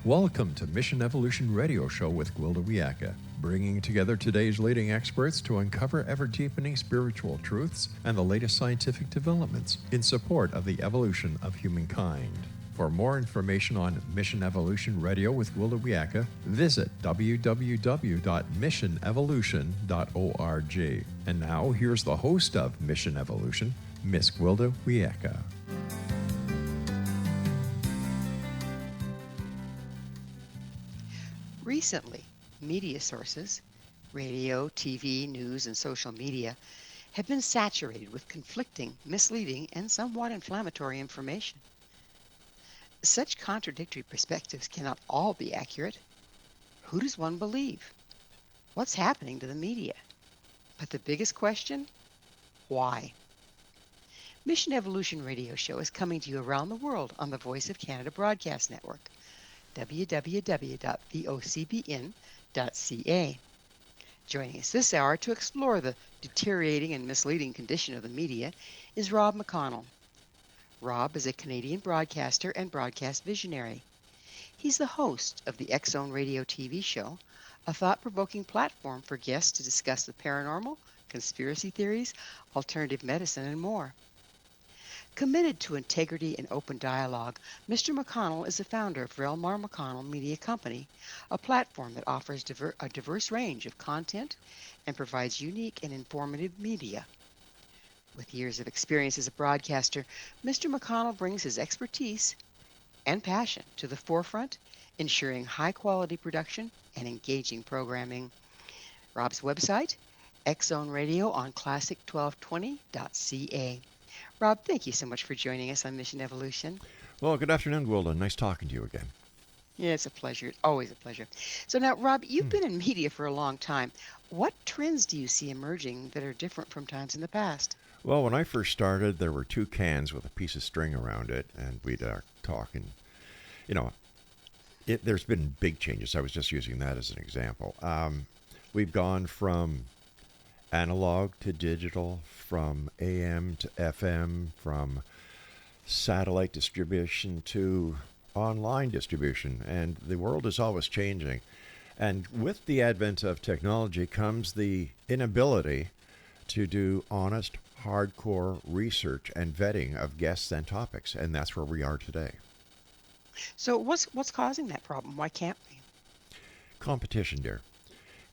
Welcome to Mission Evolution Radio Show with Gwilda Wiyaka, bringing together today's leading experts to uncover ever-deepening spiritual truths and the latest scientific developments in support of the evolution of humankind. For more information on Mission Evolution Radio with Gwilda Wiyaka, visit www.missionevolution.org. And now, here's the host of Mission Evolution, Miss Gwilda Wiyaka. Recently, media sources, radio, TV, news, and social media, have been saturated with conflicting, misleading, and somewhat inflammatory information. Such contradictory perspectives cannot all be accurate. Who does one believe? What's happening to the media? But the biggest question? Why? Mission Evolution Radio Show is coming to you around the world on the Voice of Canada Broadcast Network, www.vocbn.ca. Joining us this hour to explore the deteriorating and misleading condition of the media is Rob McConnell. Rob is a Canadian broadcaster and broadcast visionary. He's the host of the X-Zone Radio TV show, a thought-provoking platform for guests to discuss the paranormal, conspiracy theories, alternative medicine, and more. Committed to integrity and open dialogue, Mr. McConnell is the founder of REL-MAR McConnell Media Company, a platform that offers a diverse range of content and provides unique and informative media. With years of experience as a broadcaster, Mr. McConnell brings his expertise and passion to the forefront, ensuring high-quality production and engaging programming. Rob's website, X-Zone Radio on classic1220.ca. Rob, thank you so much for joining us on Mission Evolution. Well, good afternoon, Gwilda. Nice talking to you again. Yeah, it's a pleasure. It's always a pleasure. So now, Rob, you've been in media for a long time. What trends do you see emerging that are different from times in the past? Well, when I first started, there were two cans with a piece of string around it, and we'd talk. And, there's been big changes. I was just using that as an example. We've gone from analog to digital, from AM to FM, from satellite distribution to online distribution, and the world is always changing. And with the advent of technology comes the inability to do honest, hardcore research and vetting of guests and topics, and that's where we are today. So what's causing that problem? Why can't we? Competition, dear.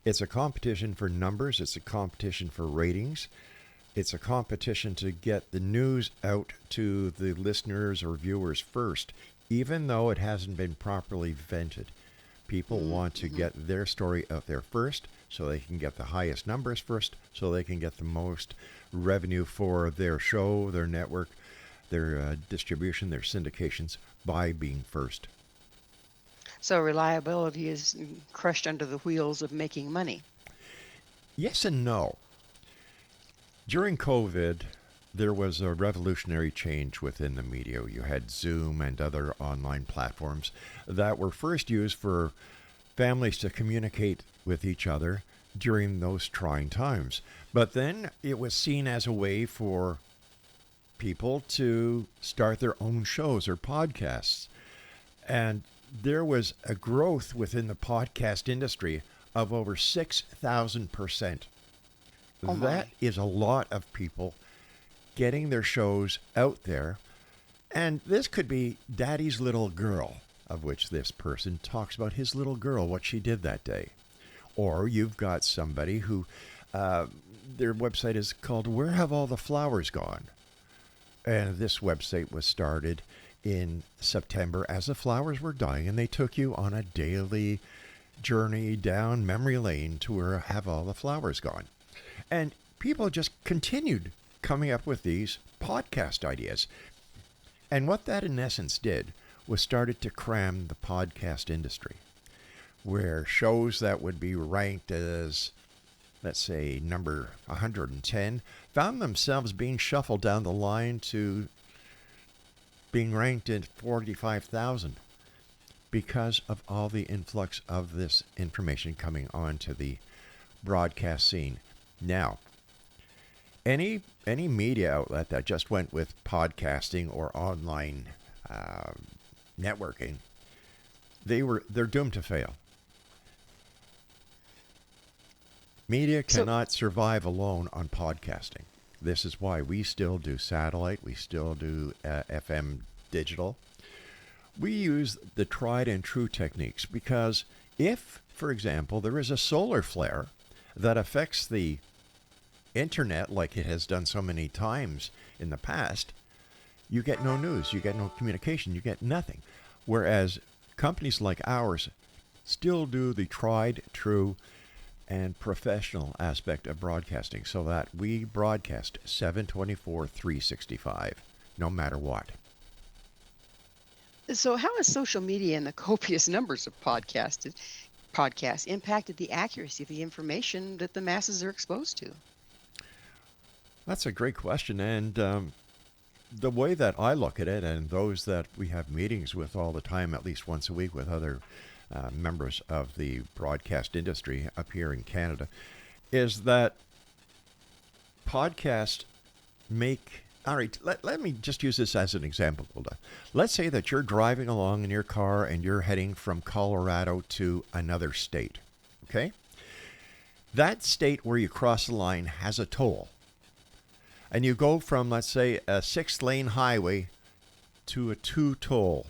It's a competition for numbers. It's a competition for ratings. It's a competition to get the news out to the listeners or viewers first, even though it hasn't been properly vented. People want to get their story out there first so they can get the highest numbers first, so they can get the most revenue for their show, their network, their distribution, their syndications by being first. So reliability is crushed under the wheels of making money. Yes and no. During COVID, there was a revolutionary change within the media. You had Zoom and other online platforms that were first used for families to communicate with each other during those trying times. But then it was seen as a way for people to start their own shows or podcasts. And there was a growth within the podcast industry of over 6,000%. That is a lot of people getting their shows out there. And this could be Daddy's little girl, of which this person talks about his little girl, what she did that day. Or you've got somebody who, their website is called Where Have All the Flowers Gone? And this website was started in September as the flowers were dying, and they took you on a daily journey down memory lane to where have all the flowers gone. And people just continued coming up with these podcast ideas. And what that in essence did was started to cram the podcast industry, where shows that would be ranked as, let's say, number 110, found themselves being shuffled down the line to being ranked at 45,000 because of all the influx of this information coming onto the broadcast scene. Now, any media outlet that just went with podcasting or online networking they're doomed to fail. Media So, cannot survive alone on podcasting. This is why we still do satellite, we still do FM digital. We use the tried and true techniques because if, for example, there is a solar flare that affects the internet like it has done so many times in the past, you get no news, you get no communication, you get nothing. Whereas companies like ours still do the tried, true, and professional aspect of broadcasting so that we broadcast 7/24, 365, no matter what. so how has social media and the copious numbers of podcasts impacted the accuracy of the information that the masses are exposed to? That's a great question. And the way that I look at it, and those that we have meetings with all the time, at least once a week with other members of the broadcast industry up here in Canada, is that podcasts make. All right, let me just use this as an example, Gwilda. Let's say that you're driving along in your car and you're heading from Colorado to another state, okay? That state where you cross the line has a toll. And you go from, let's say, a 6-lane highway to a 2-toll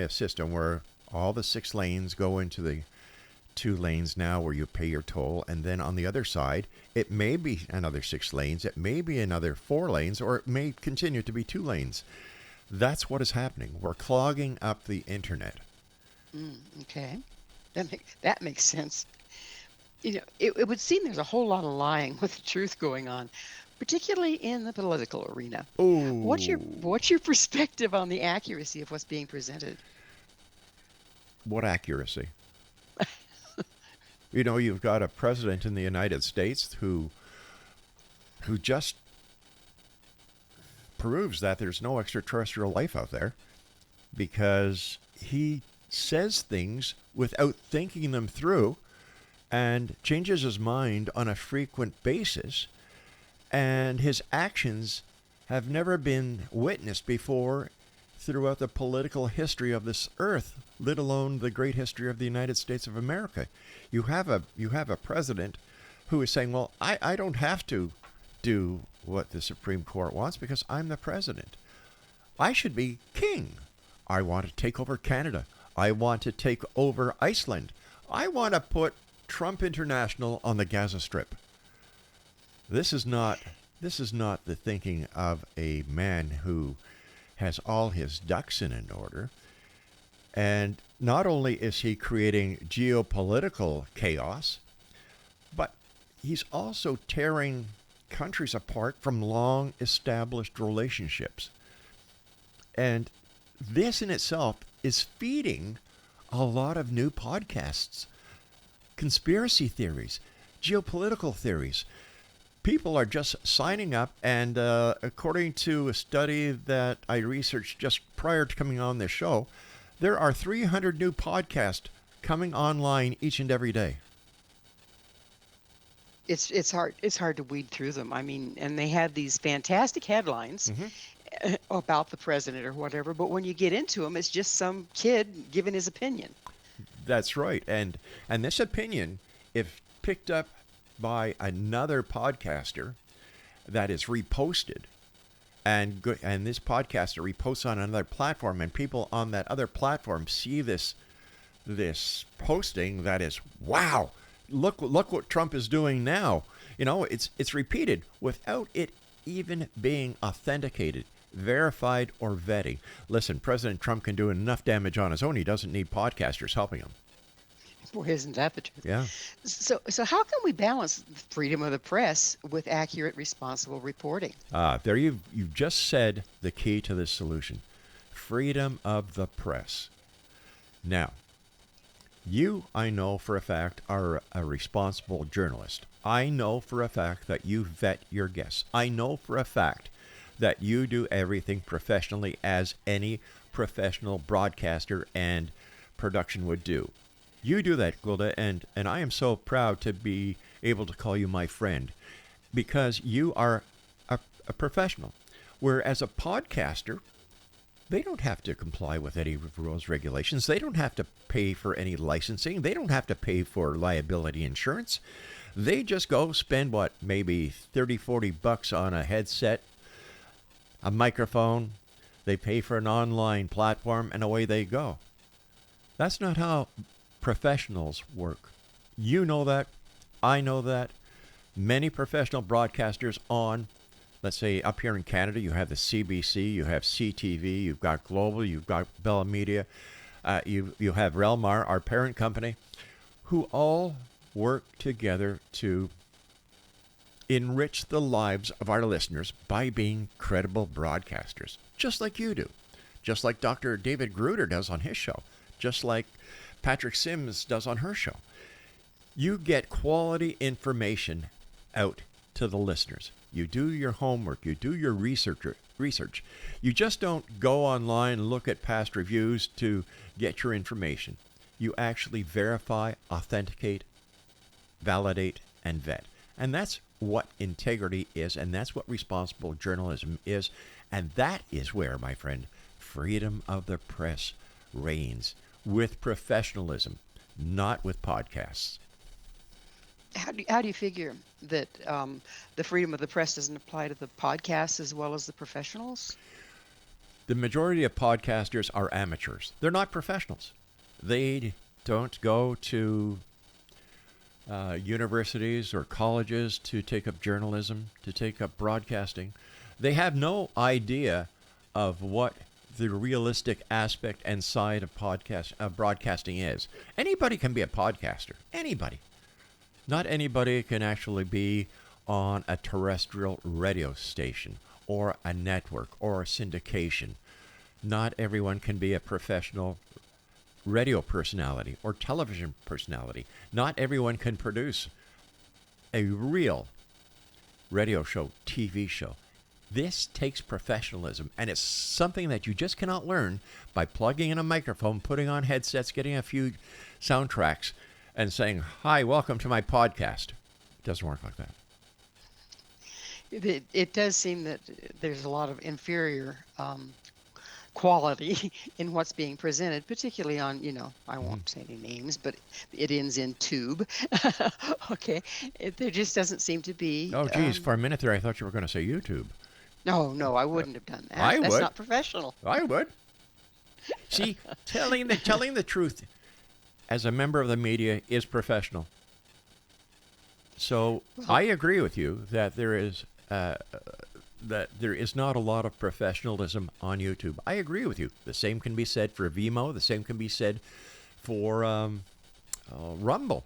system where all the 6 lanes go into the 2 lanes now where you pay your toll. And then on the other side, it may be another 6 lanes, it may be another 4 lanes, or it may continue to be 2 lanes. That's what is happening. We're clogging up the internet. Okay, that makes sense. It would seem there's a whole lot of lying with the truth going on, particularly in the political arena. What's your Oh, what's your perspective on the accuracy of what's being presented? what accuracy. You know, you've got a president in the United States who just proves that there's no extraterrestrial life out there because he says things without thinking them through and changes his mind on a frequent basis, and his actions have never been witnessed before throughout the political history of this earth, let alone the great history of the United States of America. You have a president who is saying, well, I don't have to do what the Supreme Court wants because I'm the president. I should be king. I want to take over Canada. I want to take over Iceland. I want to put Trump International on the Gaza Strip. This is not the thinking of a man who has all his ducks in an order. And not only is he creating geopolitical chaos, but he's also tearing countries apart from long established relationships. And this in itself is feeding a lot of new podcasts, conspiracy theories, geopolitical theories. People are just signing up, and according to a study that I researched just prior to coming on this show, there are 300 new podcasts coming online each and every day. It's hard to weed through them. I mean, and they have these fantastic headlines about the president or whatever, but when you get into them, it's just some kid giving his opinion. That's right. And this opinion, if picked up by another podcaster that is reposted, and this podcaster reposts on another platform, and people on that other platform see this posting that is, wow, look what Trump is doing now. You know, it's repeated without it even being authenticated, verified, or vetting. Listen, President Trump can do enough damage on his own. He doesn't need podcasters helping him. Boy, isn't that the truth? Yeah. So how can we balance freedom of the press with accurate, responsible reporting? There you've just said the key to this solution. Freedom of the press. Now, you, I know for a fact, are a responsible journalist. I know for a fact that you vet your guests. I know for a fact that you do everything professionally as any professional broadcaster and production would do. You do that, Gwilda, and I am so proud to be able to call you my friend because you are a professional. Whereas a podcaster, They don't have to comply with any rules, regulations. They don't have to pay for any licensing. They don't have to pay for liability insurance. They just go spend what, maybe 30, 40 bucks on a headset, a microphone. They pay for an online platform, and away they go. That's not how professionals work. You know that. I know that. Many professional broadcasters on, let's say up here in Canada, you have the CBC, you have CTV, you've got Global, you've got Bell Media, you have REL-MAR, our parent company, who all work together to enrich the lives of our listeners by being credible broadcasters, just like you do, just like Dr. David Gruder does on his show, just like Patrick Sims does on her show. You get quality information out to the listeners. You do your homework. You do your research. You just don't go online and look at past reviews to get your information. You actually verify, authenticate, validate, and vet. And that's what integrity is, and that's what responsible journalism is. And that is where, my friend, freedom of the press reigns, with professionalism, not with podcasts. How do you figure that the freedom of the press doesn't apply to the podcasts as well as the professionals? The majority of podcasters are amateurs. They're not professionals. They don't go to universities or colleges to take up journalism, to take up broadcasting. They have no idea of what the realistic aspect and side of broadcasting is. Anybody can be a podcaster. Anybody. Not anybody can actually be on a terrestrial radio station or a network or a syndication. Not everyone can be a professional radio personality or television personality. Not everyone can produce a real radio show, TV show. This takes professionalism, and it's something that you just cannot learn by plugging in a microphone, putting on headsets, getting a few soundtracks, and saying, "Hi, welcome to my podcast." It doesn't work like that. It does seem that there's a lot of inferior quality in what's being presented, particularly on, I won't say any names, but it ends in tube. Okay. There just doesn't seem to be. Oh, geez, for a minute there, I thought you were going to say YouTube. No, I wouldn't have done that. I That's would. not professional. I would. See, telling the truth as a member of the media is professional. So I agree with you that there is not a lot of professionalism on YouTube. I agree with you. The same can be said for Vimeo. The same can be said for Rumble.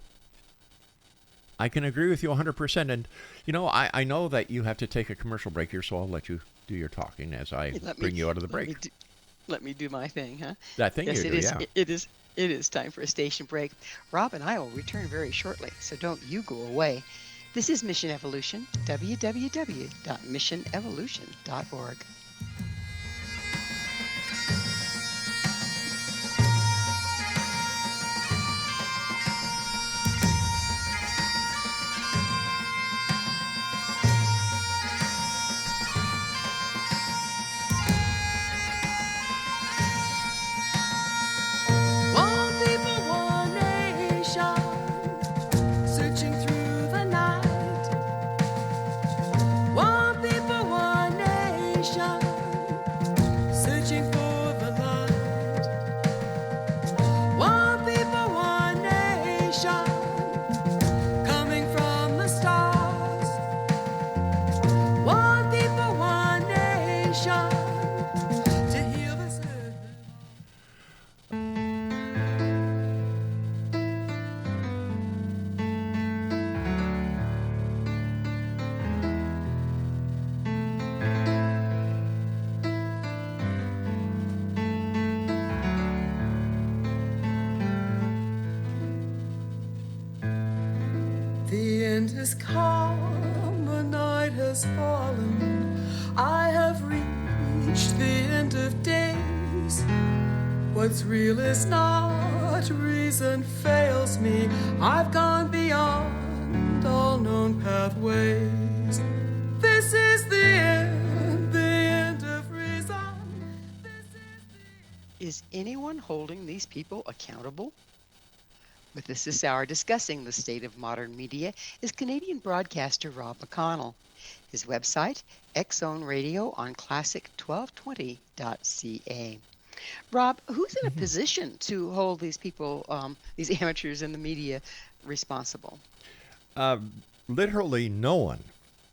I can agree with you 100%. And, I know that you have to take a commercial break here, so I'll let you do your talking as I bring you out of the break. Let me do my thing, huh? That thing Yes, you do, yeah. It is time for a station break. Rob and I will return very shortly, so don't you go away. This is Mission Evolution, www.missionevolution.org. The end is come, the night has fallen. I have reached the end of days. What's real is not, reason fails me. I've gone beyond all known pathways. This is the end of reason. This is Is anyone holding these people accountable? With us this hour discussing the state of modern media is Canadian broadcaster Rob McConnell. His website, X-Zone Radio on classic1220.ca. Rob, who's in a Mhm. position to hold these people, these amateurs in the media, responsible? Uh, Literally no one,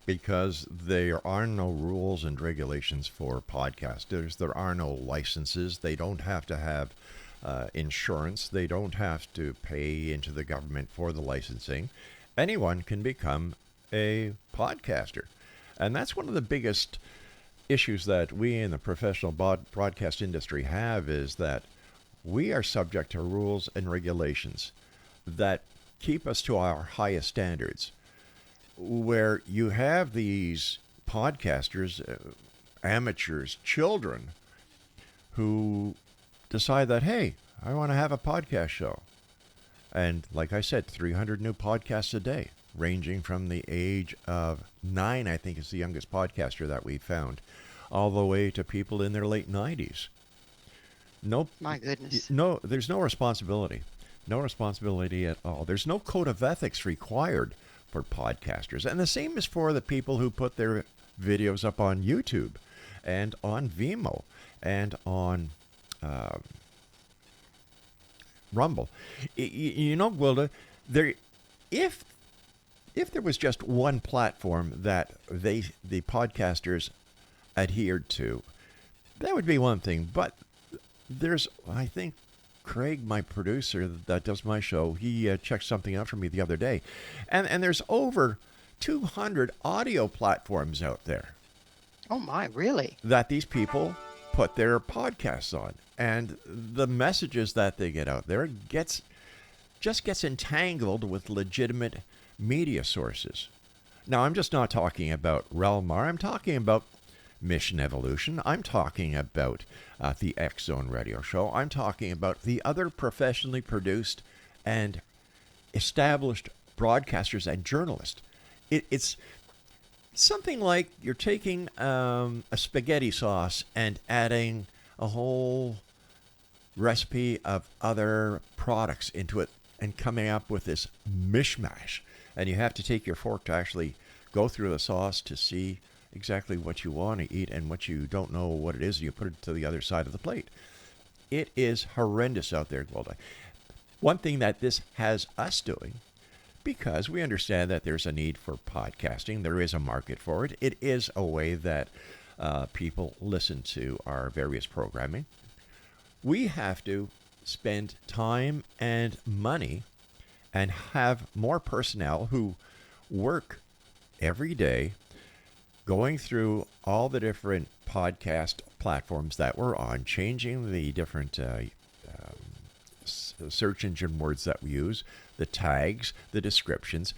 because there are no rules and regulations for podcasters. There are no licenses. They don't have to have insurance. They don't have to pay into the government for the licensing. Anyone can become a podcaster. And that's one of the biggest issues that we in the professional broadcast industry have, is that we are subject to rules and regulations that keep us to our highest standards. Where you have these podcasters, amateurs, children who decide that, hey, I want to have a podcast show. And like I said, 300 new podcasts a day, ranging from the age of 9, I think is the youngest podcaster that we found, all the way to people in their late 90s. No, My goodness. no, there's no responsibility. No responsibility at all. There's no code of ethics required for podcasters. And the same is for the people who put their videos up on YouTube and on Vimeo and on Rumble. You know, Gwilda, there, if if there was just one platform that the podcasters adhered to, that would be one thing. But there's, I think, Craig, my producer that does my show, he checked something out for me the other day, and there's over 200 audio platforms out there Oh my, really? that these people put their podcasts on, and the messages that they get out there gets entangled with legitimate media sources. Now, I'm just not talking about REL-MAR. I'm talking about Mission Evolution. I'm talking about the X-Zone Radio Show. I'm talking about the other professionally produced and established broadcasters and journalists. It's something like you're taking a spaghetti sauce and adding a whole recipe of other products into it and coming up with this mishmash. And you have to take your fork to actually go through the sauce to see exactly what you want to eat and what you don't know what it is, and you put it to the other side of the plate. It is horrendous out there, Gwilda. One thing that this has us doing, because we understand that there's a need for podcasting, there is a market for it. It is a way that people listen to our various programming. We have to spend time and money and have more personnel who work every day going through all the different podcast platforms that we're on, changing the different search engine words that we use, the tags, the descriptions,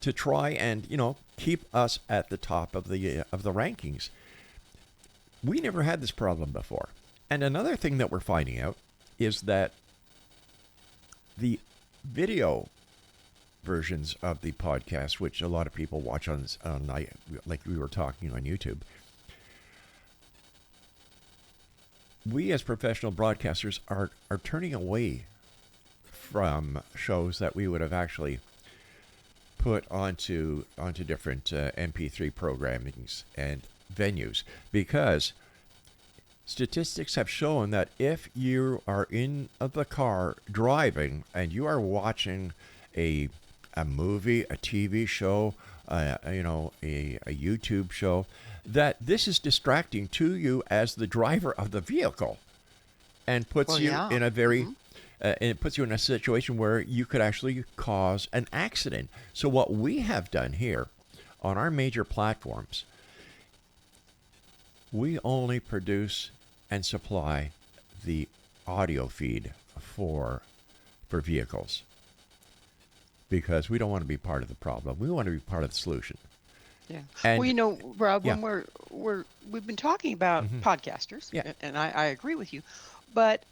to try and, keep us at the top of the rankings. We never had this problem before. And another thing that we're finding out is that the video versions of the podcast, which a lot of people watch on like we were talking on YouTube, we as professional broadcasters are turning away from shows that we would have actually put onto different MP3 programmings and venues, because statistics have shown that if you are in the car driving and you are watching a movie, a TV show, a YouTube show, that this is distracting to you as the driver of the vehicle, and puts Well, you yeah. in a very and it puts you in a situation where you could actually cause an accident. So what we have done here on our major platforms, we only produce and supply the audio feed for vehicles, because we don't want to be part of the problem. We want to be part of the solution. Yeah. And Well, Rob, yeah. when we've been talking about podcasters, Yeah. and I agree with you, but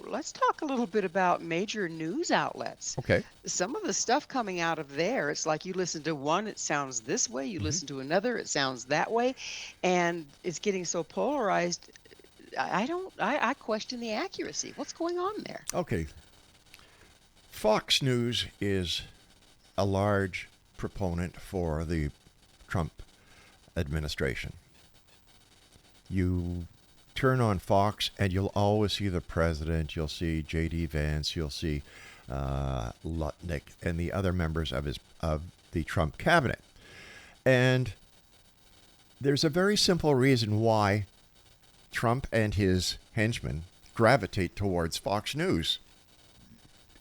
let's talk a little bit about major news outlets. Okay. Some of the stuff coming out of there, it's like you listen to one, it sounds this way, you listen to another, it sounds that way, and it's getting so polarized. I question the accuracy. What's going on there? Okay. Fox News is a large proponent for the Trump administration. You turn on Fox and you'll always see the president, you'll see J.D. Vance, you'll see Lutnick and the other members of the Trump cabinet. And there's a very simple reason why Trump and his henchmen gravitate towards Fox News.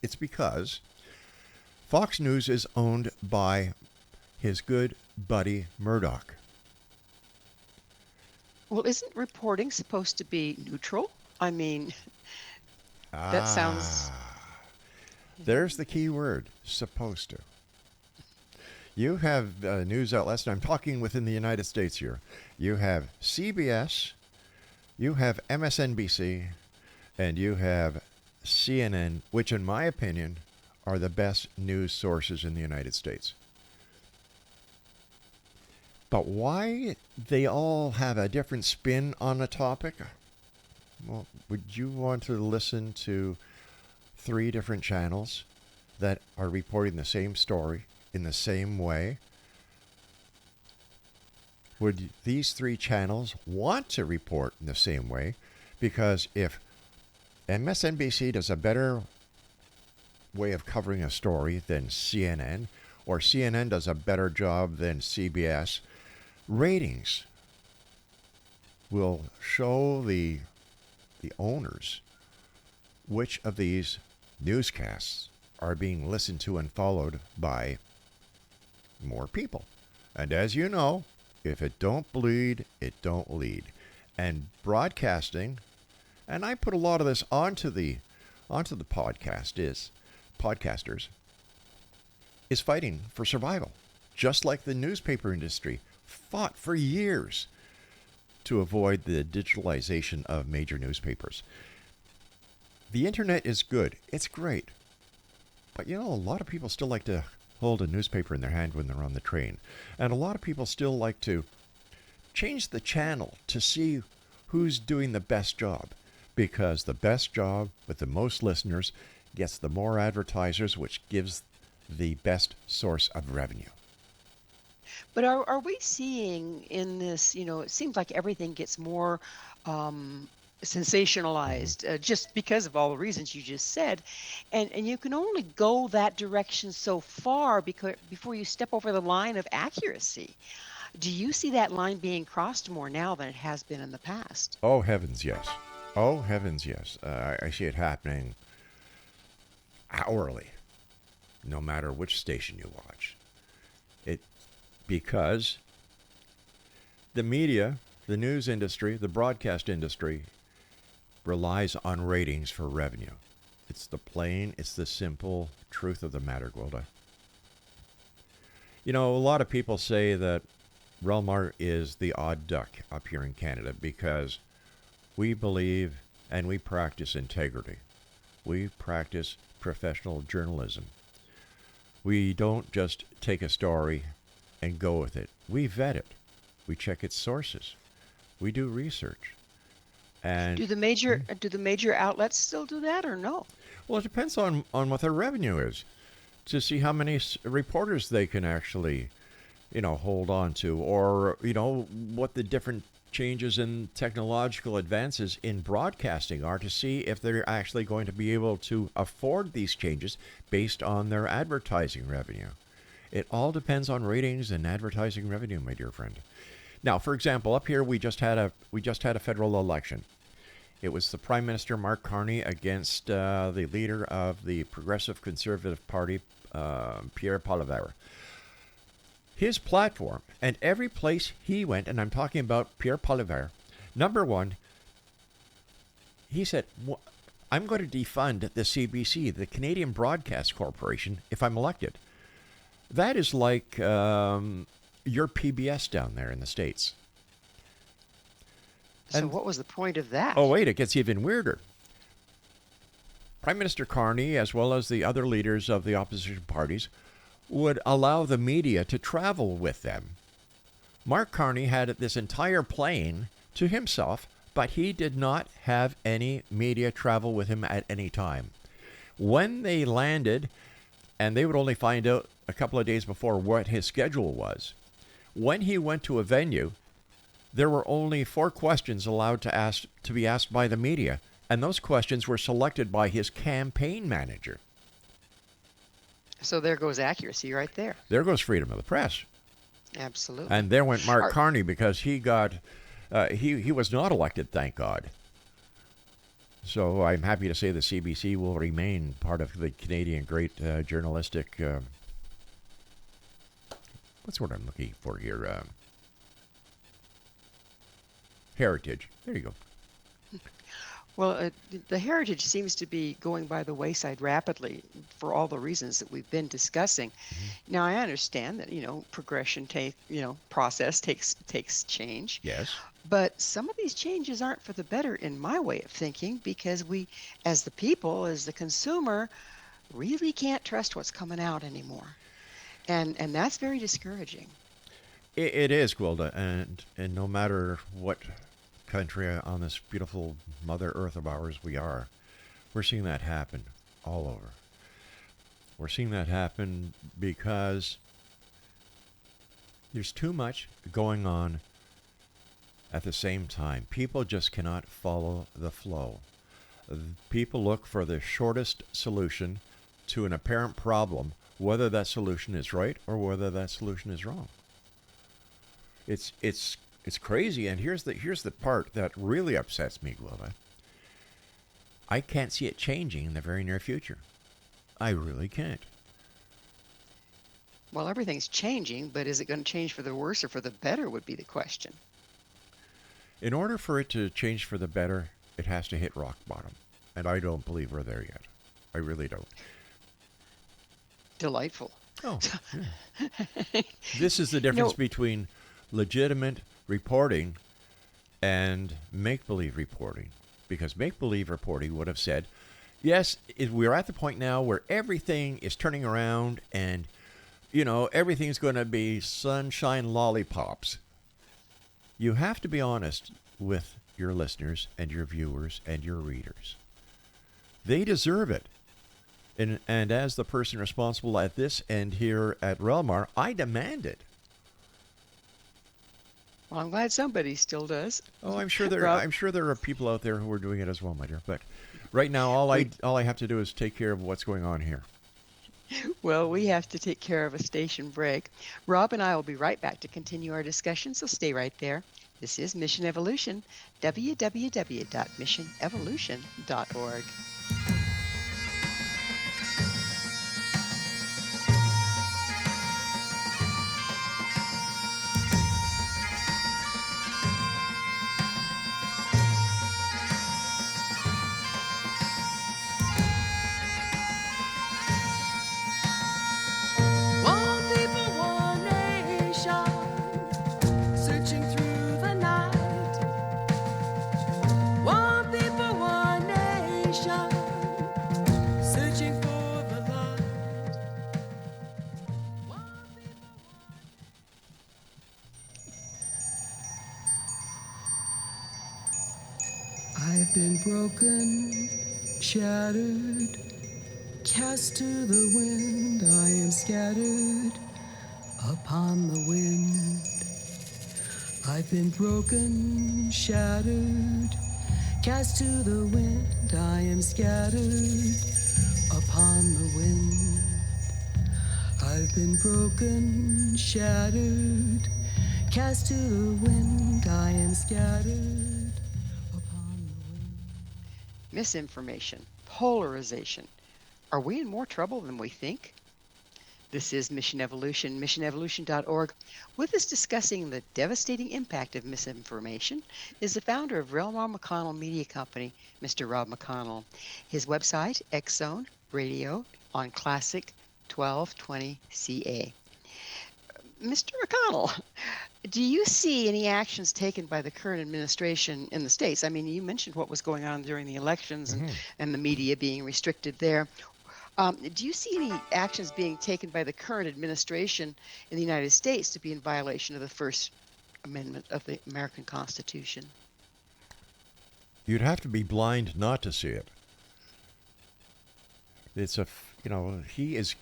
It's because Fox News is owned by his good buddy Murdoch. Well, isn't reporting supposed to be neutral? I mean, that sounds. There's the key word, supposed to. You have news outlets, and I'm talking within the United States here. You have CBS, you have MSNBC, and you have CNN, which in my opinion are the best news sources in the United States. But why they all have a different spin on a topic? Well, would you want to listen to 3 different channels that are reporting the same story in the same way? Would these 3 channels want to report in the same way? Because if MSNBC does a better way of covering a story than CNN, or CNN does a better job than CBS, ratings will show the owners which of these newscasts are being listened to and followed by more people. And as you know, if it don't bleed, it don't lead. And broadcasting, and I put a lot of this onto the podcasters, is fighting for survival, just like the newspaper industry fought for years to avoid the digitalization of major newspapers. The internet is good. It's great. But you know, a lot of people still like to hold a newspaper in their hand when they're on the train. And a lot of people still like to change the channel to see who's doing the best job. Because the best job with the most listeners gets the more advertisers, which gives the best source of revenue. But are we seeing in this, it seems like everything gets more sensationalized just because of all the reasons you just said. And you can only go that direction so far before you step over the line of accuracy. Do you see that line being crossed more now than it has been in the past? Oh, heavens, yes. Oh, heavens, yes. I see it happening hourly, no matter which station you watch. Because the media, the news industry, the broadcast industry relies on ratings for revenue. It's the simple truth of the matter, Gwilda. You know, a lot of people say that REL-MAR is the odd duck up here in Canada because we believe and we practice integrity. We practice professional journalism. We don't just take a story and go with it. We vet it. We check its sources. We do research. And do the major outlets still do that or no? Well, it depends on what their revenue is, to see how many reporters they can actually, hold on to, or what the different changes in technological advances in broadcasting are, to see if they're actually going to be able to afford these changes based on their advertising revenue. It all depends on ratings and advertising revenue, my dear friend. Now, for example, up here we just had a federal election. It was the Prime Minister Mark Carney against the leader of the Progressive Conservative Party, Pierre Poilievre. His platform, and every place he went, and I'm talking about Pierre Poilievre, number one, he said, I'm going to defund the CBC, the Canadian Broadcast Corporation, if I'm elected. That is like your PBS down there in the States. So what was the point of that? Oh, wait, it gets even weirder. Prime Minister Carney, as well as the other leaders of the opposition parties, would allow the media to travel with them. Mark Carney had this entire plane to himself, but he did not have any media travel with him at any time. When they landed, and they would only find out a couple of days before what his schedule was, when he went to a venue, there were only 4 questions allowed to be asked by the media, and those questions were selected by his campaign manager. So there goes accuracy right there. There goes freedom of the press. Absolutely. And there went Mark Carney, because he got he was not elected, thank God. So I'm happy to say the CBC will remain part of the Canadian great journalistic. What's what I'm looking for here? Heritage. There you go. Well, the heritage seems to be going by the wayside rapidly for all the reasons that we've been discussing. Now, I understand that, progression process takes change. Yes. But some of these changes aren't for the better in my way of thinking, because we, as the people, as the consumer, really can't trust what's coming out anymore. And that's very discouraging. It is, Gwilda, and no matter what country on this beautiful Mother Earth of ours we're seeing that happen all over. We're seeing that happen because there's too much going on at the same time. People just cannot follow the flow. People look for the shortest solution to an apparent problem, whether that solution is right or whether that solution is wrong. It's crazy, and here's the part that really upsets me, Gwilda. I can't see it changing in the very near future. I really can't. Well, everything's changing, but is it going to change for the worse or for the better would be the question. In order for it to change for the better, it has to hit rock bottom, and I don't believe we're there yet. I really don't. Delightful. Oh, yeah. This is the difference between legitimate reporting and make-believe reporting, because make-believe reporting would have said, yes, we're at the point now where everything is turning around and, everything's going to be sunshine lollipops. You have to be honest with your listeners and your viewers and your readers. They deserve it. And as the person responsible at this end here at REL-MAR, I demand it. Well, I'm glad somebody still does. Oh, I'm sure there are people out there who are doing it as well, my dear. But right now, all I have to do is take care of what's going on here. Well, we have to take care of a station break. Rob and I will be right back to continue our discussion, so stay right there. This is Mission Evolution, www.missionevolution.org. I've been broken, shattered, cast to the wind. I am scattered upon the wind. I've been broken, shattered, cast to the wind. I am scattered upon the wind. I've been broken, shattered, cast to the wind. I am scattered. Misinformation, polarization. Are we in more trouble than we think? This is Mission Evolution, missionevolution.org. With us discussing the devastating impact of misinformation is the founder of REL-MAR McConnell Media Company, Mr. Rob McConnell. His website, X-Zone Radio on Classic 1220 CA. Mr. McConnell, do you see any actions taken by the current administration in the States? I mean, you mentioned what was going on during the elections and the media being restricted there. Do you see any actions being taken by the current administration in the United States to be in violation of the First Amendment of the American Constitution? You'd have to be blind not to see it. It's he is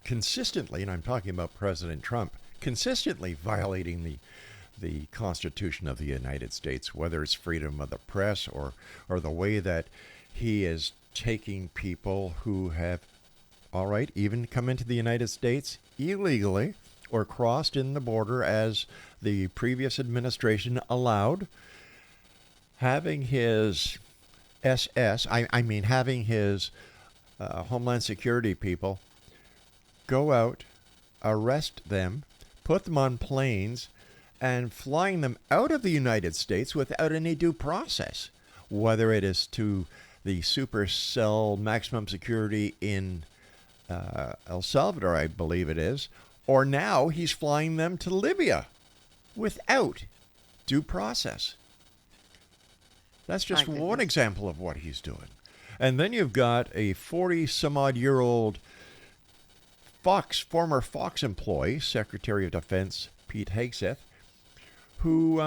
consistently, and I'm talking about President Trump, consistently violating the Constitution of the United States, whether it's freedom of the press or the way that he is taking people who have, all right, even come into the United States illegally or crossed in the border as the previous administration allowed, having his having his Homeland Security people go out, arrest them, put them on planes, and flying them out of the United States without any due process, whether it is to the super cell maximum security in El Salvador, I believe it is, or now he's flying them to Libya without due process. That's just one example of what he's doing. And then you've got a 40-some-odd-year-old former Fox employee, Secretary of Defense Pete Hegseth, who,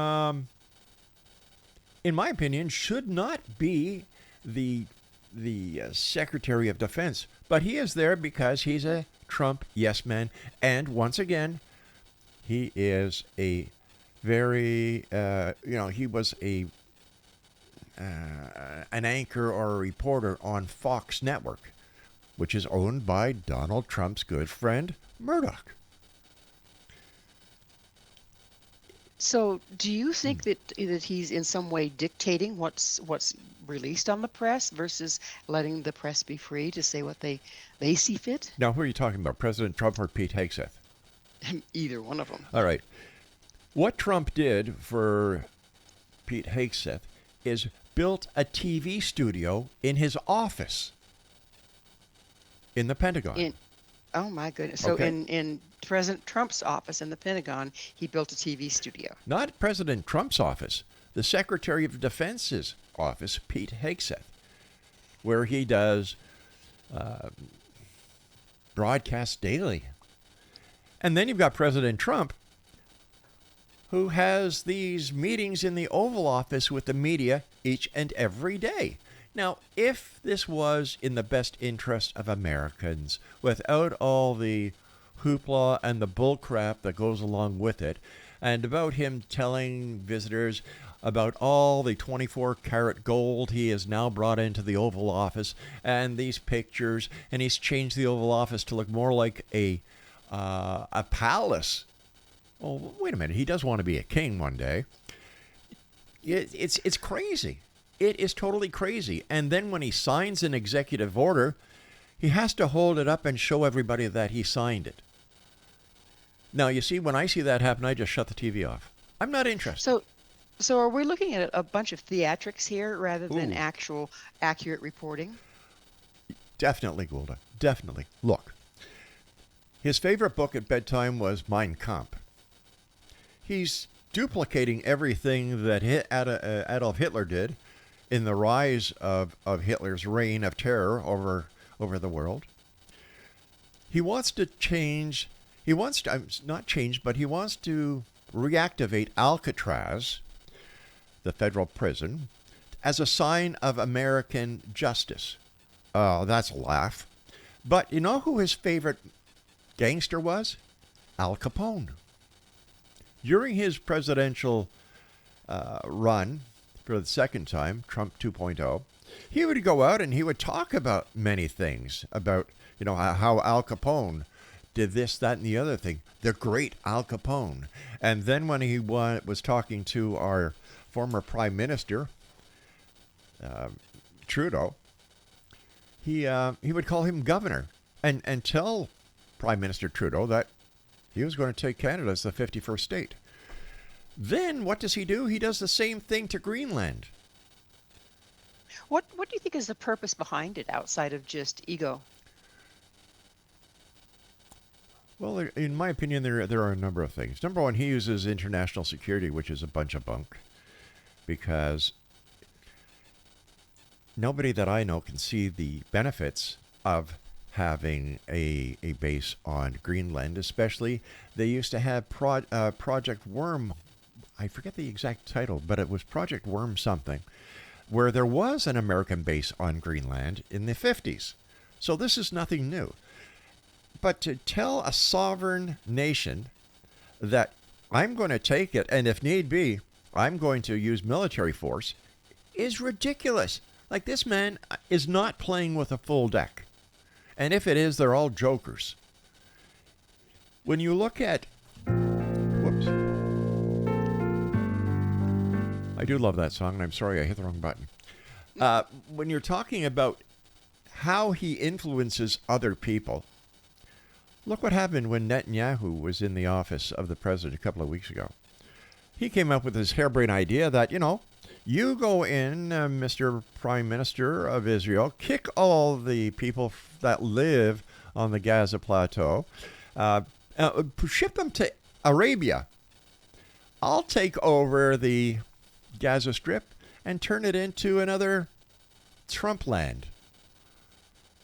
in my opinion, should not be the Secretary of Defense. But he is there because he's a Trump yes man. And once again, he is a very, he was an anchor or a reporter on Fox Network, which is owned by Donald Trump's good friend, Murdoch. So, do you think that he's in some way dictating what's released on the press versus letting the press be free to say what they see fit? Now, who are you talking about, President Trump or Pete Hegseth? Either one of them. All right. What Trump did for Pete Hegseth is built a TV studio in his office in the Pentagon. Oh, my goodness. So Okay. in President Trump's office in the Pentagon, he built a TV studio. Not President Trump's office, the Secretary of Defense's office, Pete Hegseth, where he does broadcast daily. And then you've got President Trump, who has these meetings in the Oval Office with the media each and every day. Now, if this was in the best interest of Americans, without all the hoopla and the bullcrap that goes along with it, and about him telling visitors about all the 24-karat gold he has now brought into the Oval Office, and these pictures, and he's changed the Oval Office to look more like a palace. Oh, wait a minute. He does want to be a king one day. It's crazy. It is totally crazy. And then when he signs an executive order, he has to hold it up and show everybody that he signed it. Now, you see, when I see that happen, I just shut the TV off. I'm not interested. So are we looking at a bunch of theatrics here rather than Ooh. actual accurate reporting? Definitely, Gwilda. Definitely. Look, his favorite book at bedtime was Mein Kampf. He's duplicating everything that Adolf Hitler did in the rise of Hitler's reign of terror over the world. He wants to change, he wants to reactivate Alcatraz, the federal prison, as a sign of American justice. Oh, that's a laugh. But you know who his favorite gangster was? Al Capone. During his presidential run for the second time, Trump 2.0, he would go out and he would talk about many things, about, how Al Capone did this, that, and the other thing. The great Al Capone. And then when he was talking to our former prime minister, Trudeau, he would call him governor and tell Prime Minister Trudeau that he was going to take Canada as the 51st state. Then what does he do? He does the same thing to Greenland. What do you think is the purpose behind it outside of just ego? Well, in my opinion, there are a number of things. Number one, he uses international security, which is a bunch of bunk, because nobody that I know can see the benefits of having a base on Greenland. Especially, they used to have Project Worm. I forget the exact title, but it was Project Worm something. where there was an American base on Greenland in the 50s. So this is nothing new. But to tell a sovereign nation that I'm going to take it, and if need be, I'm going to use military force, is ridiculous. Like, this man is not playing with a full deck. And if it is, they're all jokers. When you look at... Whoops. I do love that song, and I'm sorry I hit the wrong button. When you're talking about how he influences other people, look what happened when Netanyahu was in the office of the president a couple of weeks ago. He came up with this harebrained idea that, you go in, Mr. Prime Minister of Israel, kick all the people that live on the Gaza plateau, ship them to Arabia. I'll take over the Gaza Strip and turn it into another Trump land.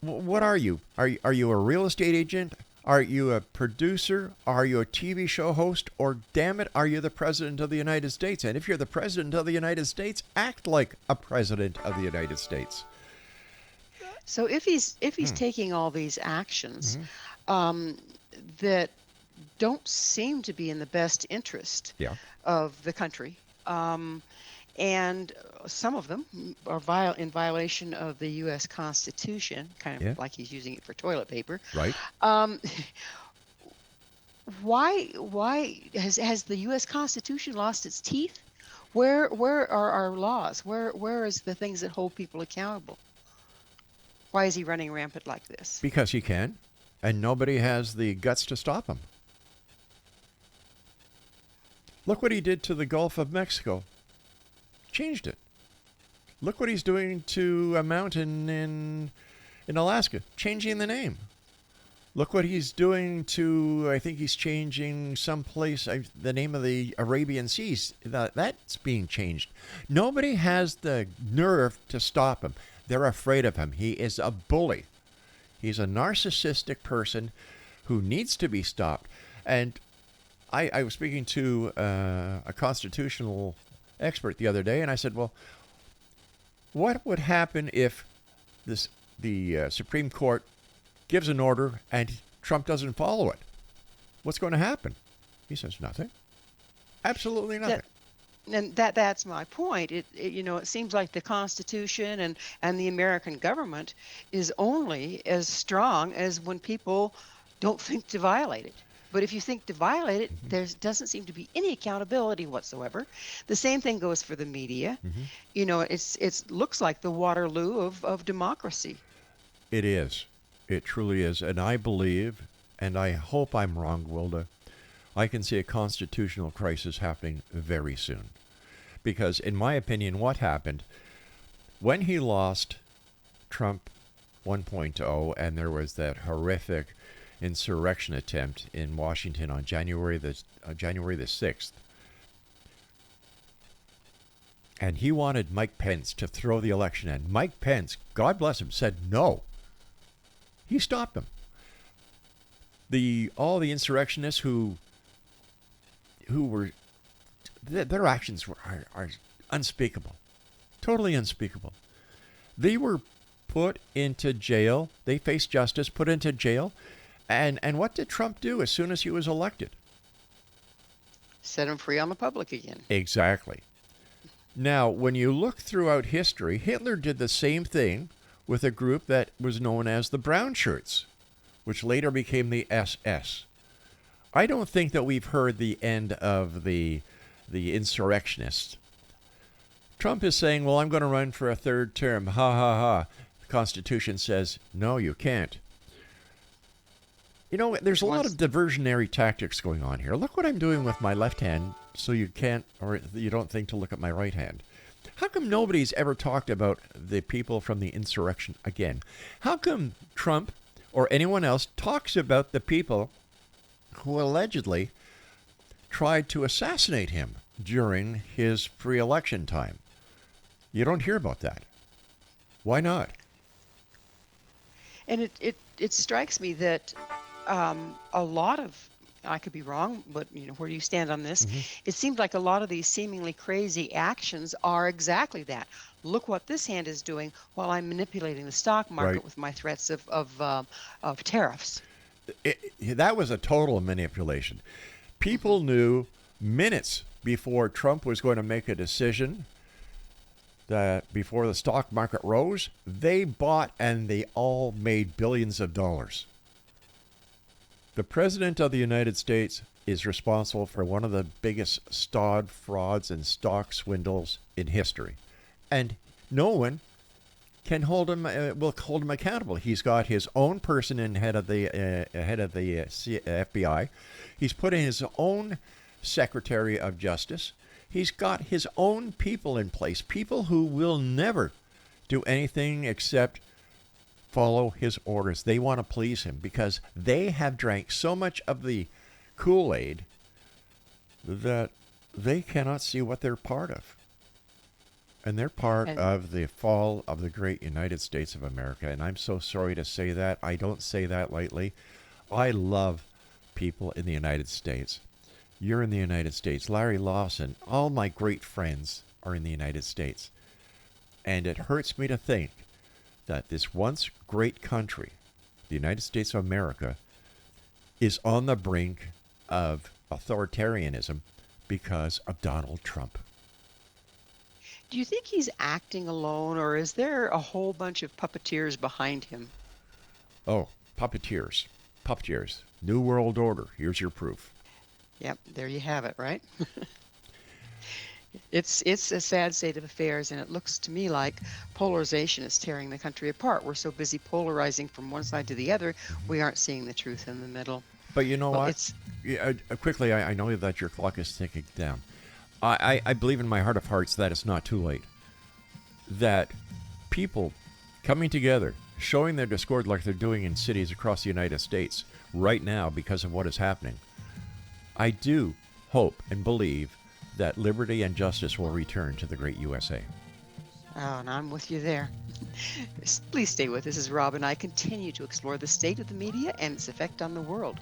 What are you? Are you a real estate agent? Are you a producer? Are you a TV show host? Or, damn it, are you the President of the United States? And if you're the President of the United States, act like a President of the United States. So if he's taking all these actions that don't seem to be in the best interest of the country, and some of them are in violation of the U.S. Constitution, kind of like he's using it for toilet paper. Right. Why has the U.S. Constitution lost its teeth? Where are our laws? Where is the things that hold people accountable? Why is he running rampant like this? Because he can, and nobody has the guts to stop him. Look what he did to the Gulf of Mexico. Changed it. Look what he's doing to a mountain in Alaska, changing the name. Look what he's doing to, I think he's changing someplace, the name of the Arabian Seas. That's being changed. Nobody has the nerve to stop him. They're afraid of him. He is a bully. He's a narcissistic person who needs to be stopped. And I was speaking to a constitutional expert the other day, and I said, well, what would happen if the Supreme Court gives an order and Trump doesn't follow it? What's going to happen? He says nothing. Absolutely nothing. That's my point. It seems like the Constitution and the American government is only as strong as when people don't think to violate it. But if you think to violate it, there doesn't seem to be any accountability whatsoever. The same thing goes for the media. It looks like the Waterloo of democracy. It is. It truly is. And I believe, and I hope I'm wrong, Gwilda, I can see a constitutional crisis happening very soon. Because in my opinion, what happened when he lost Trump 1.0 and there was that horrific insurrection attempt in Washington on January the 6th. And he wanted Mike Pence to throw the election in. Mike Pence, God bless him, said no. He stopped them. All the insurrectionists who were, their actions are unspeakable. Totally unspeakable. They were put into jail. They faced justice, put into jail. And what did Trump do as soon as he was elected? Set him free on the public again. Exactly. Now, when you look throughout history, Hitler did the same thing with a group that was known as the Brown Shirts, which later became the SS. I don't think that we've heard the end of the insurrectionists. Trump is saying, well, I'm going to run for a third term. Ha, ha, ha. The Constitution says, no, you can't. There's a lot of diversionary tactics going on here. Look what I'm doing with my left hand so you can't, or you don't think to look at my right hand. How come nobody's ever talked about the people from the insurrection again? How come Trump or anyone else talks about the people who allegedly tried to assassinate him during his free election time? You don't hear about that. Why not? And it strikes me that a lot of I could be wrong, but where do you stand on this? Hmm. It seems like a lot of these seemingly crazy actions are exactly that. Look what this hand is doing while I'm manipulating the stock Right. market with my threats of tariffs. That was a total manipulation. Hmm. People knew minutes before Trump was going to make a decision that before the stock market rose, they bought and they all made billions of dollars. The President of the United States is responsible for one of the biggest stock frauds and stock swindles in history. And no one can hold him will hold him accountable. He's got his own person in head of the FBI. He's put in his own Secretary of Justice. He's got his own people in place, people who will never do anything except follow his orders. They want to please him because they have drank so much of the Kool-Aid that they cannot see what they're part of. And they're part And of the fall of the great United States of America. And I'm so sorry to say that. I don't say that lightly. I love people in the United States. You're in the United States. Larry Lawson, all my great friends are in the United States. And it hurts me to think that this once great country, the United States of America, is on the brink of authoritarianism because of Donald Trump. do you think he's acting alone, or is there a whole bunch of puppeteers behind him? Oh, puppeteers. Puppeteers. New World Order. Here's your proof. Yep, there you have it, right? It's a sad state of affairs, and it looks to me like polarization is tearing the country apart. We're so busy polarizing from one side to the other, we aren't seeing the truth in the middle. But you know Well, what? it's Yeah, quickly, I know that your clock is ticking down. I believe in my heart of hearts that it's not too late. That people coming together, showing their discord like they're doing in cities across the United States right now because of what is happening. I do hope and believe that liberty and justice will return to the great USA. Oh, and I'm with you there. Please stay with us as Rob and I continue to explore the state of the media and its effect on the world.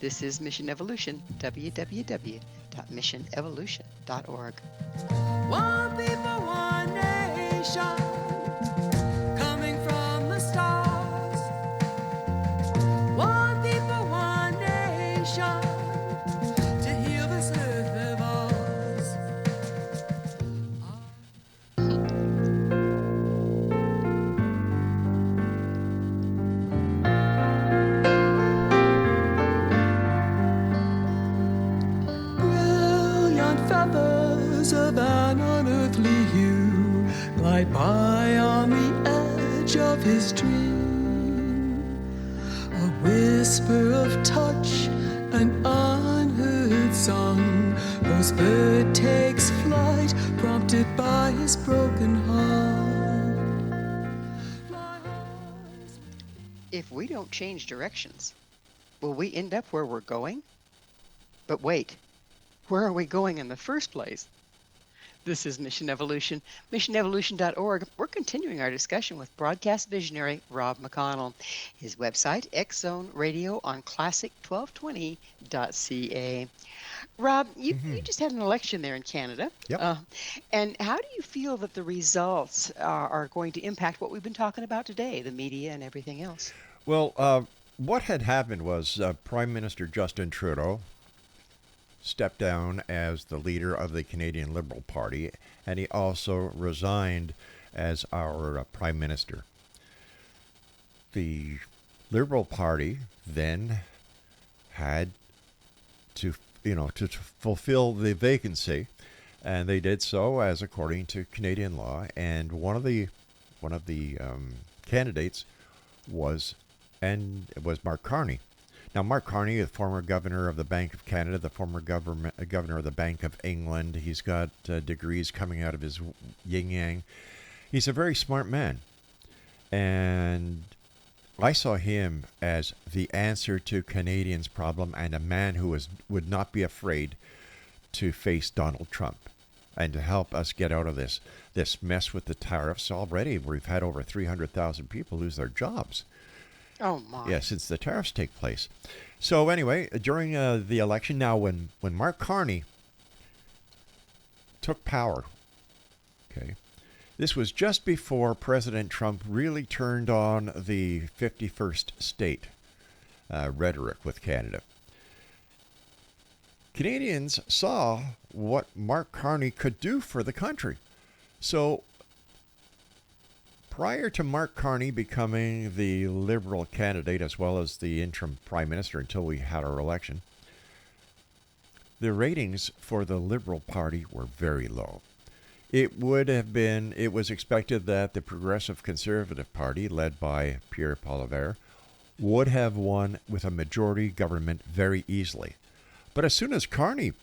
This is Mission Evolution, www.missionevolution.org. One people, one nation, coming from the stars. One people, one nation, to heal this earth of ours. Brilliant feathers of an unearthly hue glide by on the edge of his dream. A whisper of touch, an unheard song. Whose bird takes flight, prompted by his broken heart. My heart. If we don't change directions, will we end up where we're going? But wait, where are we going in the first place? This is Mission Evolution, missionevolution.org. We're continuing our discussion with broadcast visionary Rob McConnell. His website, X Zone Radio on classic1220.ca. Rob, you just had an election there in Canada. Yep. And how do you feel that the results are going to impact what we've been talking about today, the media and everything else? Well, what had happened was Prime Minister Justin Trudeau stepped down as the leader of the Canadian Liberal Party, and he also resigned as our Prime Minister. The Liberal Party then had to, to fulfill the vacancy, and they did so as according to Canadian law. And one of the candidates was Mark Carney. Now, Mark Carney, the former governor of the Bank of Canada, the former governor of the Bank of England, he's got degrees coming out of his yin-yang. He's a very smart man. And I saw him as the answer to Canadians' problem and a man who would not be afraid to face Donald Trump and to help us get out of this mess with the tariffs. Already, we've had over 300,000 people lose their jobs. Oh my. Yeah, since the tariffs take place. So anyway, during the election, now when Mark Carney took power, okay, this was just before President Trump really turned on the 51st state rhetoric with Canada. Canadians saw what Mark Carney could do for the country. So prior to Mark Carney becoming the Liberal candidate as well as the interim prime minister until we had our election, the ratings for the Liberal Party were very low. It was expected that the Progressive Conservative Party, led by Pierre Poilievre, would have won with a majority government very easily. But as soon as Carney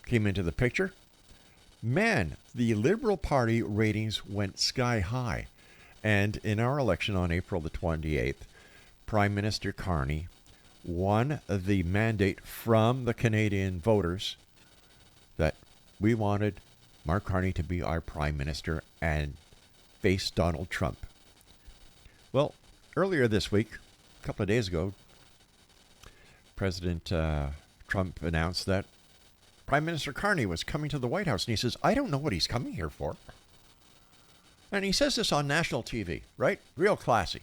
came into the picture, man, the Liberal Party ratings went sky high. And in our election on April the 28th, Prime Minister Carney won the mandate from the Canadian voters that we wanted Mark Carney to be our Prime Minister and face Donald Trump. Well, earlier this week, a couple of days ago, President Trump announced that Prime Minister Carney was coming to the White House, and he says, I don't know what he's coming here for. And he says this on national TV, right? Real classy.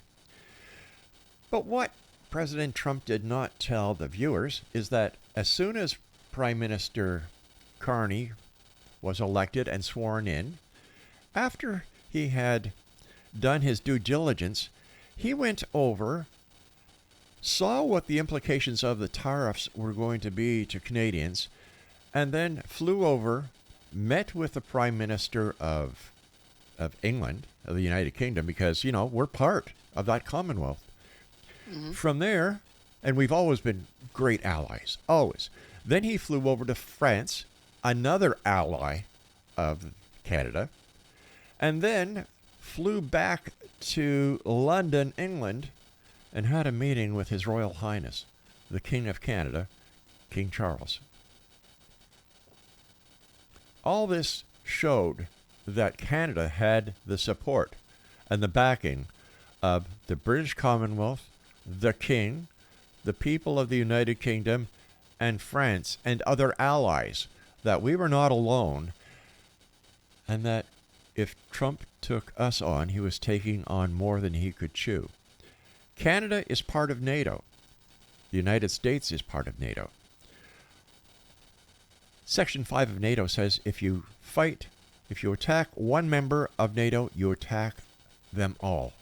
But what President Trump did not tell the viewers is that as soon as Prime Minister Carney was elected and sworn in, after he had done his due diligence, he went over, saw what the implications of the tariffs were going to be to Canadians, and then flew over, met with the Prime Minister of England, of the United Kingdom, because, you know, we're part of that Commonwealth. Mm-hmm. From there, and we've always been great allies, always. Then he flew over to France, another ally of Canada, and then flew back to London, England, and had a meeting with His Royal Highness, the King of Canada, King Charles. All this showed that Canada had the support and the backing of the British Commonwealth, the King, the people of the United Kingdom, and France and other allies, that we were not alone, and that if Trump took us on, he was taking on more than he could chew. Canada is part of NATO. The United States is part of NATO. Section 5 of NATO says if you attack one member of NATO, you attack them all.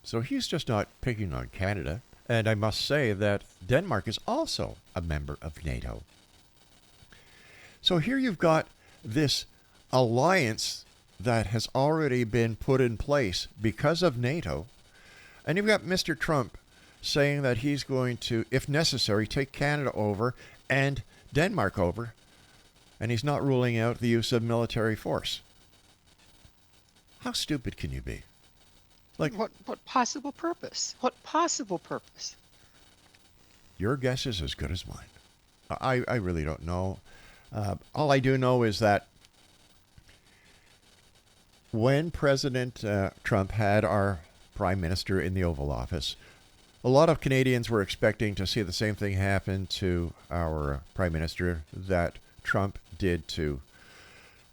So he's just not picking on Canada. And I must say that Denmark is also a member of NATO. So here you've got this alliance that has already been put in place because of NATO. And you've got Mr. Trump saying that he's going to, if necessary, take Canada over and Denmark over. And he's not ruling out the use of military force. How stupid can you be? Like, What possible purpose? What possible purpose? your guess is as good as mine. I really don't know. All I do know is that when President Trump had our Prime Minister in the Oval Office, a lot of Canadians were expecting to see the same thing happen to our Prime Minister that Trump did to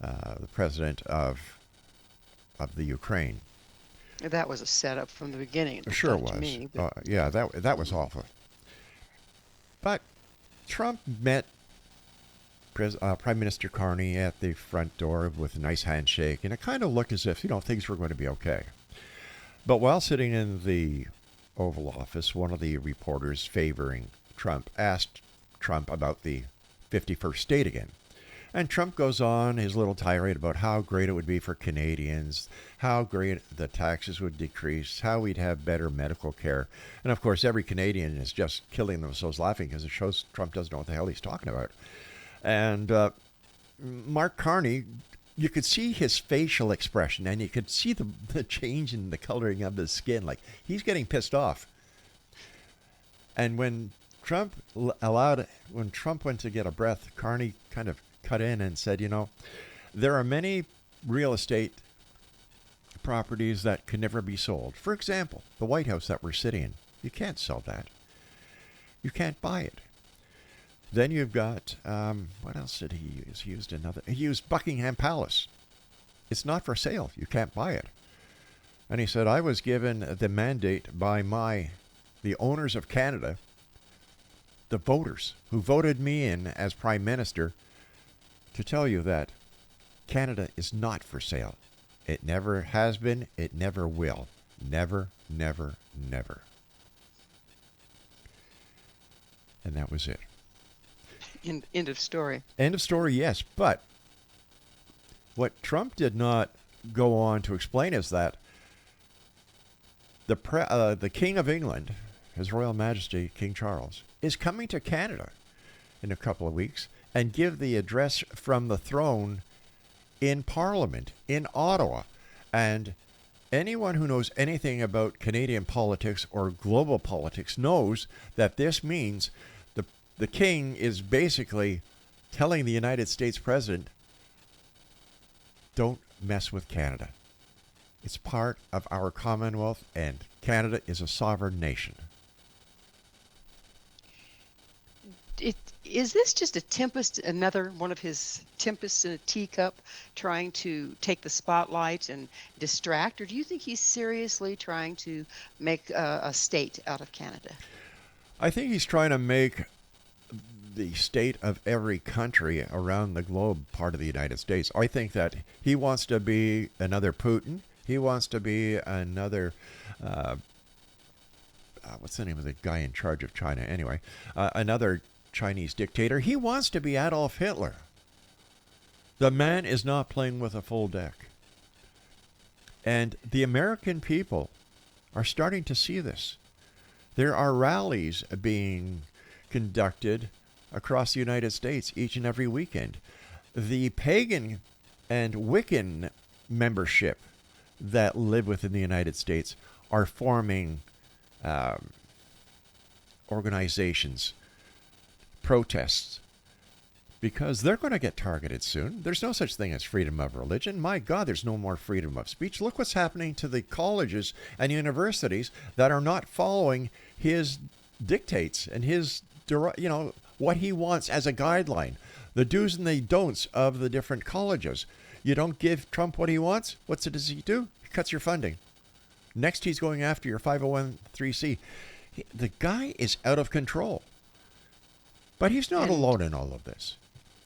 the President of the Ukraine. That was a setup from the beginning. It Sure looked like was. to me, but Yeah, that was awful. But Trump met Prime Minister Carney at the front door with a nice handshake, and it kind of looked as if, things were going to be okay. But while sitting in the Oval Office, one of the reporters favoring Trump asked Trump about the 51st state again. And Trump goes on his little tirade about how great it would be for Canadians, how great the taxes would decrease, how we'd have better medical care. And of course, every Canadian is just killing themselves laughing because it shows Trump doesn't know what the hell he's talking about. And Mark Carney, you could see his facial expression and you could see the change in the coloring of his skin. Like, he's getting pissed off. And when Trump went to get a breath, Carney kind of cut in and said, there are many real estate properties that can never be sold. For example, the White House that we're sitting in. You can't sell that. You can't buy it. Then you've got, what else did he use? He used Buckingham Palace. It's not for sale. You can't buy it. And he said, I was given the mandate by the owners of Canada, the voters who voted me in as Prime Minister, to tell you that Canada is not for sale. It never has been. It never will. Never, never, never. And that was it. End of story. End of story, yes. But what Trump did not go on to explain is that the King of England, His Royal Majesty King Charles, is coming to Canada in a couple of weeks and give the address from the throne in Parliament in Ottawa. And anyone who knows anything about Canadian politics or global politics knows that this means the king is basically telling the United States president, don't mess with Canada. It's part of our Commonwealth, and Canada is a sovereign nation. Is this just a tempest, another one of his tempests in a teacup, trying to take the spotlight and distract, or do you think he's seriously trying to make a state out of Canada? I think he's trying to make the state of every country around the globe part of the United States. I think that he wants to be another Putin. He wants to be another, what's the name of the guy in charge of China? Anyway, another Chinese dictator. He wants to be Adolf Hitler. The man is not playing with a full deck. And the American people are starting to see this. There are rallies being conducted across the United States each and every weekend. The pagan and Wiccan membership that live within the United States are forming organizations, protests, because they're going to get targeted soon. There's no such thing as freedom of religion. My God, there's no more freedom of speech. Look what's happening to the colleges and universities that are not following his dictates and his, what he wants as a guideline, the do's and the don'ts of the different colleges. You don't give Trump what he wants. What does he do? He cuts your funding. Next, he's going after your 501c. The guy is out of control. But he's not alone in all of this.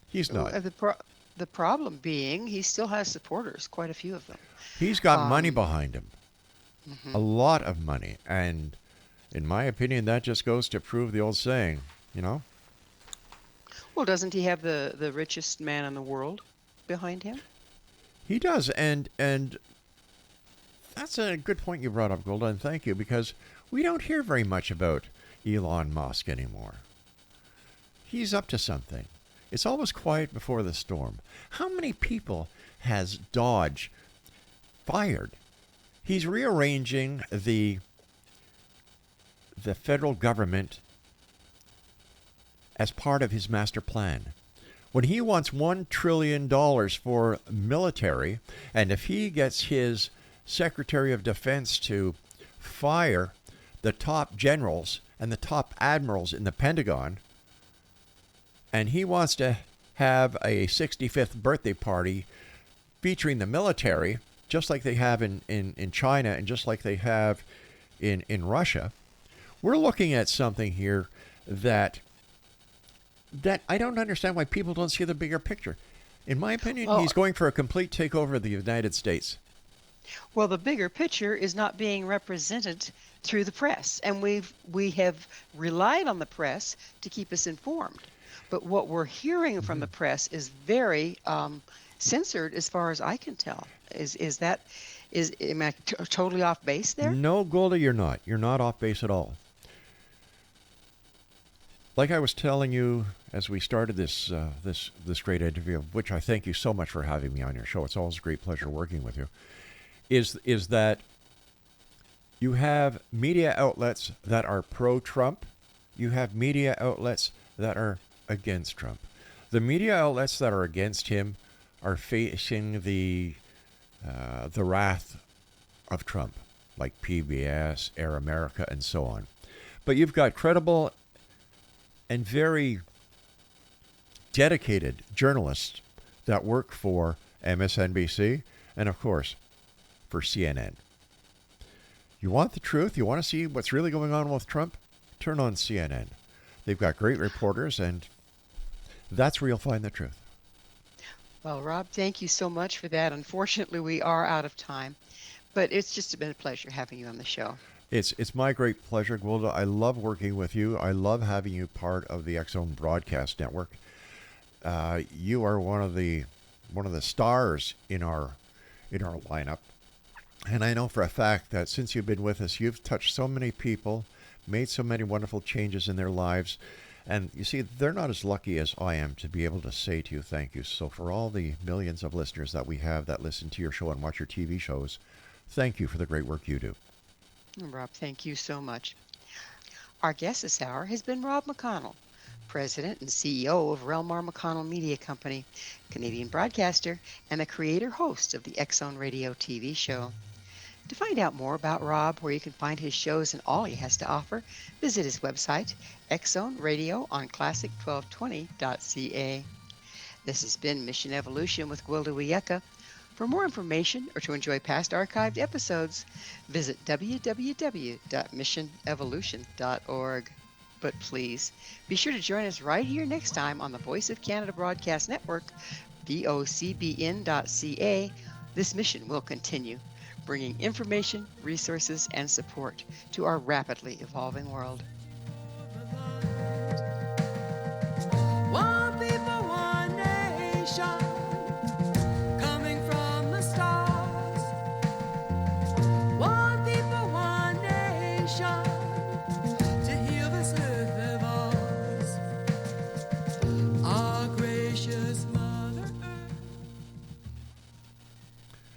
He's not. The problem being he still has supporters, quite a few of them. He's got money behind him. Mm-hmm. A lot of money. And in my opinion, that just goes to prove the old saying, Well, doesn't he have the richest man in the world behind him? He does. And that's a good point you brought up, Gwilda, and thank you, because we don't hear very much about Elon Musk anymore. He's up to something. It's always quiet before the storm. How many people has Dodge fired? He's rearranging the federal government as part of his master plan. When he wants $1 trillion for military, and if he gets his Secretary of Defense to fire the top generals and the top admirals in the Pentagon, and he wants to have a 65th birthday party featuring the military, just like they have in China and just like they have in Russia, we're looking at something here that I don't understand why people don't see the bigger picture. In my opinion, he's going for a complete takeover of the United States. Well, the bigger picture is not being represented through the press, and we have relied on the press to keep us informed. But what we're hearing from the press is very censored, as far as I can tell. Am I totally off base there? No, Gwilda, you're not. You're not off base at all. Like I was telling you as we started this great interview, of which I thank you so much for having me on your show. It's always a great pleasure working with you. Is that you have media outlets that are pro-Trump. You have media outlets that are against Trump. The media outlets that are against him are facing the wrath of Trump, like PBS, Air America, and so on. But you've got credible and very dedicated journalists that work for MSNBC and, of course, for CNN. You want the truth? You want to see what's really going on with Trump? Turn on CNN. They've got great reporters, and that's where you'll find the truth. Well, Rob, thank you so much for that. Unfortunately, we are out of time, but it's just been a pleasure having you on the show. It's my great pleasure, Gwilda. I love working with you. I love having you part of the X Zone Broadcast Network. You are one of the stars in our lineup, and I know for a fact that since you've been with us, you've touched so many people, made so many wonderful changes in their lives. And you see, they're not as lucky as I am to be able to say to you thank you. So for all the millions of listeners that we have that listen to your show and watch your TV shows, thank you for the great work you do. Rob, thank you so much. Our guest this hour has been Rob McConnell, President and CEO of REL-MAR McConnell Media Company, Canadian broadcaster, and the creator-host of the X Zone Radio TV show. To find out more about Rob, where you can find his shows and all he has to offer, visit his website, X Zone Radio on classic1220.ca. This has been Mission Evolution with Gwilda Wiyaka. For more information or to enjoy past archived episodes, visit www.missionevolution.org. But please, be sure to join us right here next time on the Voice of Canada Broadcast Network, vocbn.ca. This mission will continue, bringing information, resources, and support to our rapidly evolving world. One people, one nation.